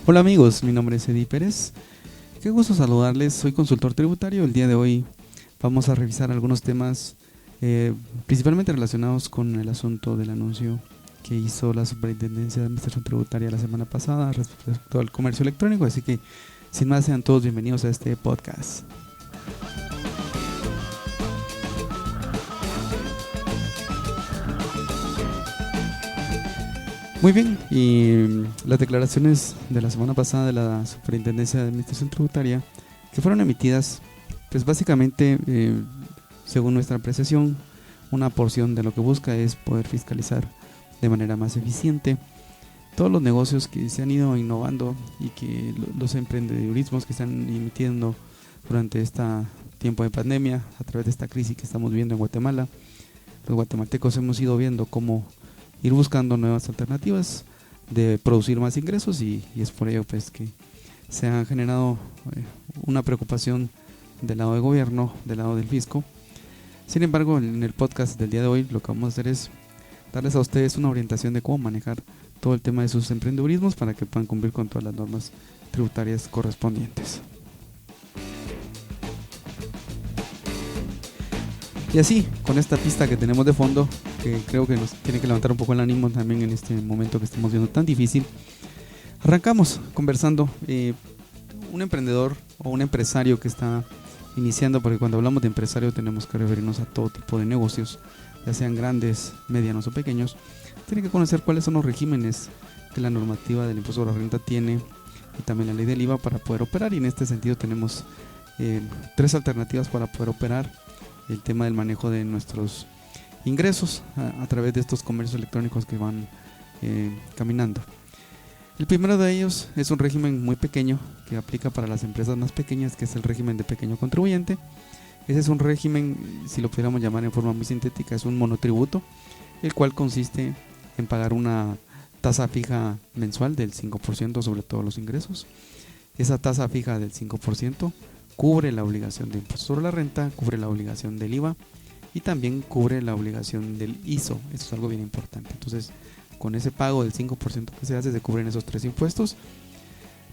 Hola amigos, mi nombre es Eddie Pérez. Qué gusto saludarles, soy consultor tributario. El día de hoy vamos a revisar algunos temas principalmente relacionados con el asunto del anuncio que hizo la Superintendencia de Administración Tributaria la semana pasada respecto al comercio electrónico. Así que sin más, sean todos bienvenidos a este podcast. Muy bien, y las declaraciones de la semana pasada de la Superintendencia de Administración Tributaria que fueron emitidas, pues básicamente, según nuestra apreciación, una porción de lo que busca es poder fiscalizar de manera más eficiente todos los negocios que se han ido innovando y que los emprendedurismos que están emitiendo durante este tiempo de pandemia, a través de esta crisis que estamos viviendo en Guatemala. Los guatemaltecos hemos ido viendo cómo ir buscando nuevas alternativas de producir más ingresos y es por ello pues que se ha generado una preocupación del lado del gobierno, del lado del fisco. Sin embargo, en el podcast del día de hoy lo que vamos a hacer es darles a ustedes una orientación de cómo manejar todo el tema de sus emprendedurismos para que puedan cumplir con todas las normas tributarias correspondientes. Y así, con esta pista que tenemos de fondo, que creo que nos tiene que levantar un poco el ánimo también en este momento que estamos viendo tan difícil, arrancamos conversando. Un emprendedor o un empresario que está iniciando, porque cuando hablamos de empresario tenemos que referirnos a todo tipo de negocios, ya sean grandes, medianos o pequeños, tiene que conocer cuáles son los regímenes que la normativa del impuesto a la renta tiene y también la ley del IVA para poder operar. Y en este sentido tenemos tres alternativas para poder operar el tema del manejo de nuestros ingresos a través de estos comercios electrónicos que van caminando. El primero de ellos es un régimen muy pequeño que aplica para las empresas más pequeñas, que es el régimen de pequeño contribuyente. Ese es un régimen, si lo pudiéramos llamar en forma muy sintética, es un monotributo, el cual consiste en pagar una tasa fija mensual del 5% sobre todos los ingresos. Esa tasa fija del 5% cubre la obligación de impuesto sobre la renta, cubre la obligación del IVA y también cubre la obligación del ISO. Eso es algo bien importante. Entonces, con ese pago del 5% que se hace, se cubren esos tres impuestos.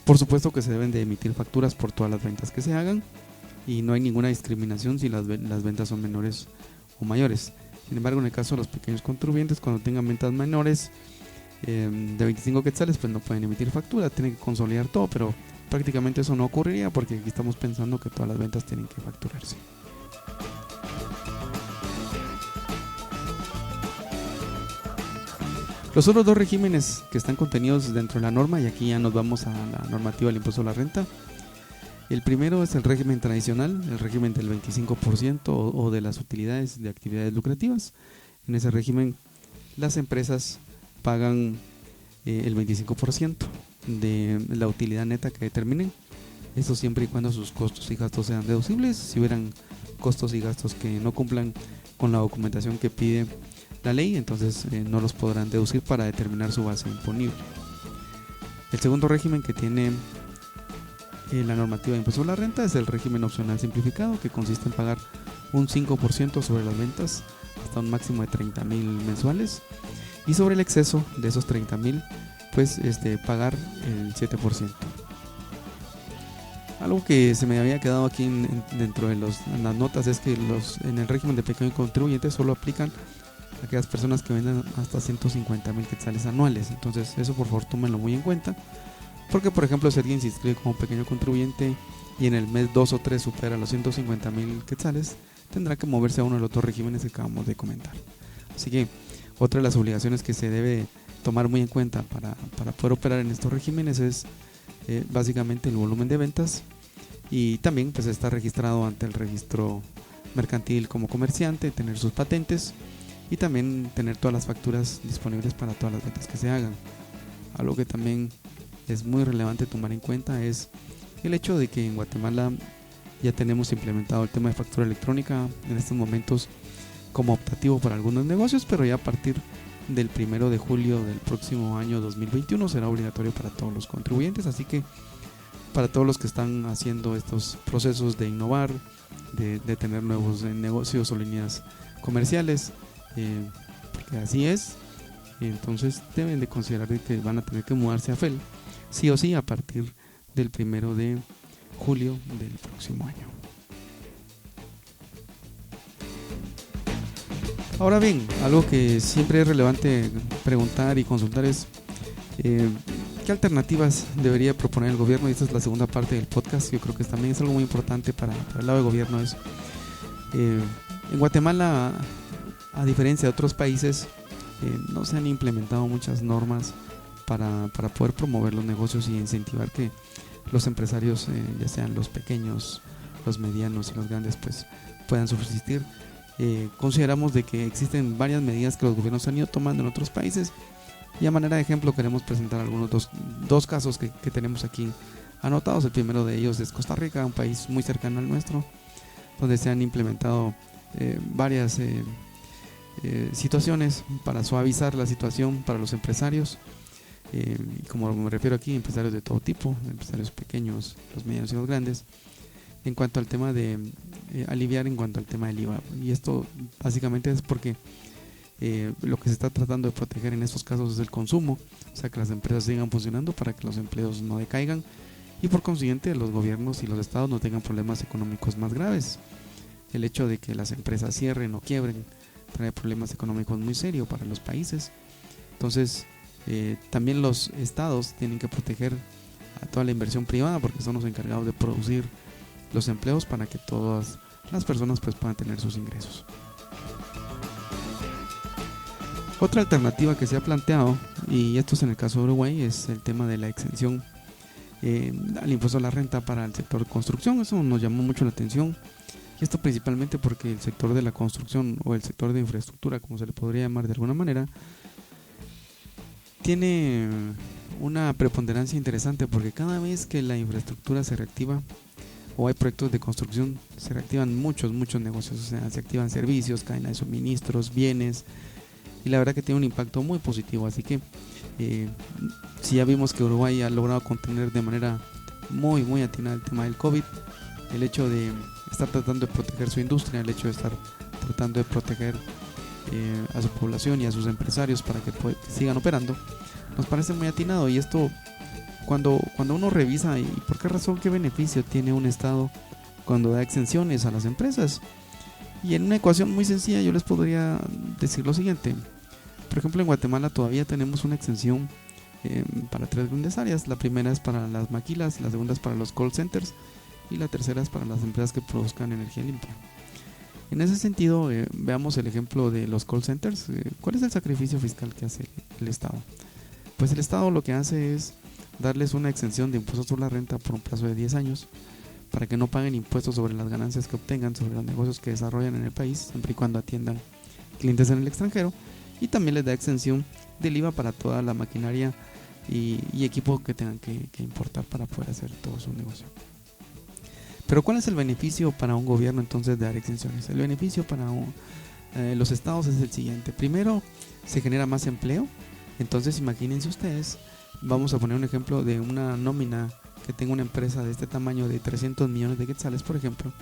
Por supuesto que se deben de emitir facturas por todas las ventas que se hagan y no hay ninguna discriminación si las ventas son menores o mayores. Sin embargo, en el caso de los pequeños contribuyentes, cuando tengan ventas menores de 25 quetzales, pues no pueden emitir factura, tienen que consolidar todo, pero prácticamente eso no ocurriría porque aquí estamos pensando que todas las ventas tienen que facturarse. Los otros dos regímenes que están contenidos dentro de la norma, y aquí ya nos vamos a la normativa del impuesto a la renta. El primero es el régimen tradicional, el régimen del 25% o de las utilidades de actividades lucrativas. En ese régimen las empresas pagan el 25% de la utilidad neta que determinen. Esto siempre y cuando sus costos y gastos sean deducibles. Si hubieran costos y gastos que no cumplan con la documentación que pide la ley, entonces no los podrán deducir para determinar su base imponible. El segundo régimen que tiene la normativa de impuesto a la renta es el régimen opcional simplificado, que consiste en pagar un 5% sobre las ventas hasta un máximo de 30,000 mensuales y sobre el exceso de esos 30,000 pues pagar el 7%. Algo que se me había quedado aquí dentro de en las notas es que en el régimen de pequeño contribuyente solo aplican a aquellas personas que venden hasta 150,000 quetzales anuales. Entonces eso por favor tómenlo muy en cuenta, porque por ejemplo si alguien se inscribe como pequeño contribuyente y en el mes 2 o 3 supera los 150,000 quetzales, tendrá que moverse a uno de los dos regímenes que acabamos de comentar. Así que otra de las obligaciones que se debe tomar muy en cuenta para poder operar en estos regímenes es básicamente el volumen de ventas y también pues estar registrado ante el registro mercantil como comerciante, tener sus patentes y también tener todas las facturas disponibles para todas las ventas que se hagan. Algo que también es muy relevante tomar en cuenta es el hecho de que en Guatemala ya tenemos implementado el tema de factura electrónica en estos momentos como optativo para algunos negocios, pero ya a partir del 1 de julio del próximo año 2021 será obligatorio para todos los contribuyentes. Así que para todos los que están haciendo estos procesos de innovar, de tener nuevos negocios o líneas comerciales, porque así es, entonces deben de considerar que van a tener que mudarse a FEL sí o sí a partir del 1 de julio del próximo año. Ahora bien, algo que siempre es relevante preguntar y consultar es ¿qué alternativas debería proponer el gobierno? Y esta es la segunda parte del podcast. Yo creo que también es algo muy importante para el lado del gobierno. En Guatemala, a diferencia de otros países, no se han implementado muchas normas para poder promover los negocios y incentivar que los empresarios, ya sean los pequeños, los medianos y los grandes, pues puedan subsistir. Consideramos de que existen varias medidas que los gobiernos han ido tomando en otros países, y a manera de ejemplo queremos presentar algunos dos casos que tenemos aquí anotados. El primero de ellos es Costa Rica, un país muy cercano al nuestro, donde se han implementado varias situaciones para suavizar la situación para los empresarios. Y como me refiero aquí, empresarios de todo tipo, empresarios pequeños, los medianos y los grandes, en cuanto al tema de aliviar en cuanto al tema del IVA. Y esto básicamente es porque lo que se está tratando de proteger en estos casos es el consumo, o sea, que las empresas sigan funcionando para que los empleos no decaigan y por consiguiente los gobiernos y los estados no tengan problemas económicos más graves. El hecho de que las empresas cierren o quiebren trae problemas económicos muy serios para los países. Entonces también los estados tienen que proteger a toda la inversión privada, porque son los encargados de producir los empleos para que todas las personas pues puedan tener sus ingresos. Otra alternativa que se ha planteado, y esto es en el caso de Uruguay, es el tema de la exención al impuesto a la renta para el sector de construcción. Eso nos llamó mucho la atención, y esto principalmente porque el sector de la construcción o el sector de infraestructura, como se le podría llamar de alguna manera, tiene una preponderancia interesante, porque cada vez que la infraestructura se reactiva o hay proyectos de construcción, se reactivan muchos negocios, o sea, se activan servicios, cadena de suministros, bienes, y la verdad que tiene un impacto muy positivo. Así que si ya vimos que Uruguay ha logrado contener de manera muy atinada el tema del COVID, el hecho de estar tratando de proteger su industria, el hecho de estar tratando de proteger a su población y a sus empresarios para que sigan operando, nos parece muy atinado. Y esto, cuando uno revisa y por qué razón, qué beneficio tiene un estado cuando da exenciones a las empresas, y en una ecuación muy sencilla yo les podría decir lo siguiente. Por ejemplo, en Guatemala todavía tenemos una exención para 3 grandes áreas. La primera es para las maquilas, la segunda es para los call centers y la tercera es para las empresas que produzcan energía limpia. En ese sentido, veamos el ejemplo de los call centers. ¿Cuál es el sacrificio fiscal que hace el Estado? Pues el Estado lo que hace es darles una exención de impuestos sobre la renta por un plazo de 10 años para que no paguen impuestos sobre las ganancias que obtengan sobre los negocios que desarrollan en el país, siempre y cuando atiendan clientes en el extranjero, y también les da exención del IVA para toda la maquinaria y equipo que tengan que importar para poder hacer todo su negocio. Pero ¿cuál es el beneficio para un gobierno entonces de dar exenciones? El beneficio para los estados es el siguiente. Primero, se genera más empleo. Entonces imagínense ustedes, vamos a poner un ejemplo de una nómina que tenga una empresa de este tamaño, de 300 millones de quetzales, por ejemplo.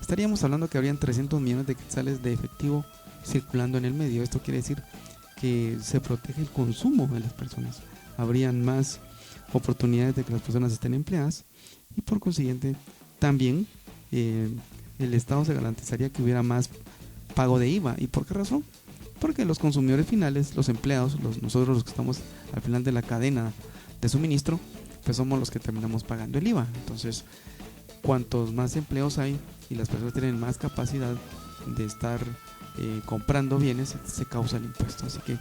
Estaríamos hablando que habrían 300 millones de quetzales de efectivo circulando en el medio. Esto quiere decir que se protege el consumo de las personas. Habrían más oportunidades de que las personas estén empleadas, y por consiguiente también el Estado se garantizaría que hubiera más pago de IVA. ¿Y por qué razón? Porque los consumidores finales, los empleados, nosotros los que estamos al final de la cadena de suministro, pues somos los que terminamos pagando el IVA. Entonces, cuantos más empleos hay y las personas tienen más capacidad de estar comprando bienes, se causa el impuesto. Así que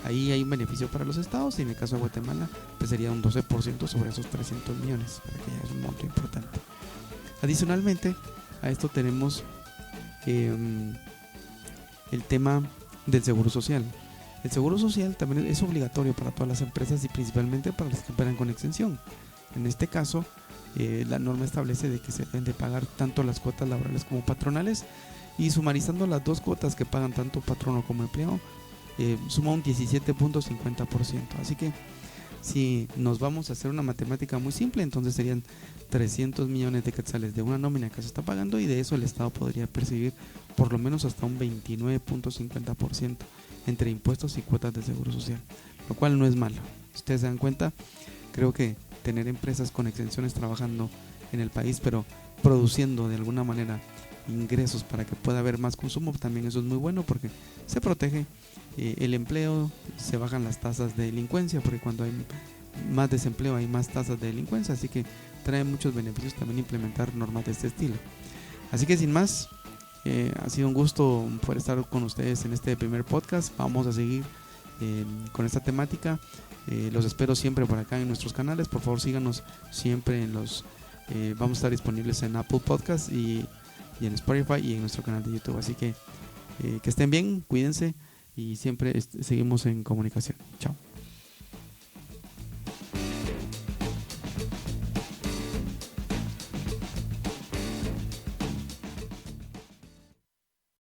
ahí hay un beneficio para los estados, y en el caso de Guatemala pues sería un 12% sobre esos 300 millones, para que ya es un monto importante. Adicionalmente a esto tenemos el tema del seguro social. El seguro social también es obligatorio para todas las empresas y principalmente para las que operan con exención. En este caso, la norma establece de que se deben de pagar tanto las cuotas laborales como patronales, y sumarizando las dos cuotas que pagan tanto patrono como empleado, suma un 17.50%. Así que si nos vamos a hacer una matemática muy simple, entonces serían 300 millones de quetzales de una nómina que se está pagando, y de eso el Estado podría percibir por lo menos hasta un 29.50% entre impuestos y cuotas de seguro social, lo cual no es malo. Si ustedes se dan cuenta, Creo que tener empresas con extensiones trabajando en el país, pero produciendo de alguna manera ingresos para que pueda haber más consumo, también eso es muy bueno porque se protege el empleo, se bajan las tasas de delincuencia, porque cuando hay más desempleo hay más tasas de delincuencia, así que trae muchos beneficios también implementar normas de este estilo. Así que sin más, ha sido un gusto poder estar con ustedes en este primer podcast. Vamos a seguir con esta temática. Los espero siempre por acá en nuestros canales. Por favor síganos siempre en los vamos a estar disponibles en Apple Podcast y en Spotify y en nuestro canal de YouTube. Así que estén bien, cuídense y siempre seguimos en comunicación. Chao.